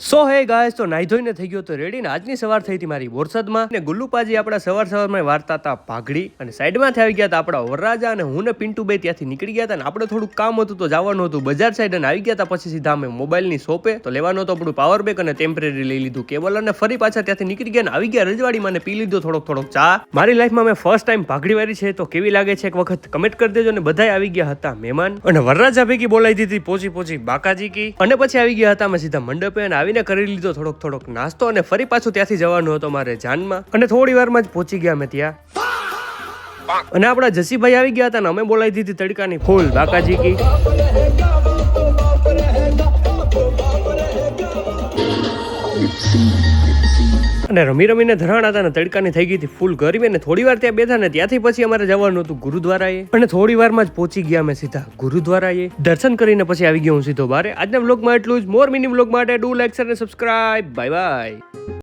સો હે ગાઈસ, તો નાઈ ધોઈને થઈ ગયો તો રેડી ને આજની સવાર થઈ હતી મારી બોરસદમાં ને ગુલ્લુપાજી આપણા સવારમાં વાર્તા હતા પાઘડી અને સાઈડમાંથી આવી ગયા હતા આપણા વરરાજા અને હું ને પિન્ટુ બે ત્યાંથી નીકળી ગયા હતા ને આપણે થોડું કામ હતું તો જવાનું હતું બજાર સાઈડ અને આવી ગયા હતા પછી સીધા અમે મોબાઈલની શોપે તો લેવાનું હતું આપણું પાવર બેંક અને ટેમ્પરરી લઈ લીધું કેબલ અને ફરી પાછા ત્યાંથી નીકળી ગયા ને આવી ગયા રજવાડીમાં ને પી લીધો થોડોક ચા. મારી લાઈફમાં મેં ફર્સ્ટ ટાઈમ પાઘડી વાળી છે તો કેવી લાગે છે એક વખત કમેન્ટ કરી દેજો. ને બધાય આવી ગયા હતા મહેમાન અને વરરાજા ભેગી બોલાવી દીધી પોચી બાકાજી કી અને પછી આવી ગયા હતા અમે સીધા મંડપે અને આવીને કરી લીધો થોડોક નાસ્તો અને ફરી પાછું ત્યાંથી જવાનું હતો મારે જાનમાં અને થોડી વારમાં જ પહોંચી ગયા અમે ત્યાં અને આપણા જસીભાઈ આવી ગયા હતા ને અમે બોલાવી દીધી તડકાની ફૂલ બાકાજી કી અને રમીને ધરાણા હતા ને તડકાની થઈ ગઈ હતી ફૂલ ગરમી અને થોડી વાર ત્યાં બેઠા ને ત્યાંથી પછી અમારે જવાનું હતું ગુરુદ્વારાએ અને થોડી વારમાં જ પહોંચી ગયા અમે સીધા ગુરુદ્વારાએ દર્શન કરીને પછી આવી ગયો હું સીધો બારે. આજના વ્લોગમાં એટલું જ. મોર મિની વ્લોગ માટે ડુ લાઈક શેર અને સબસ્ક્રાઇબ. Bye bye.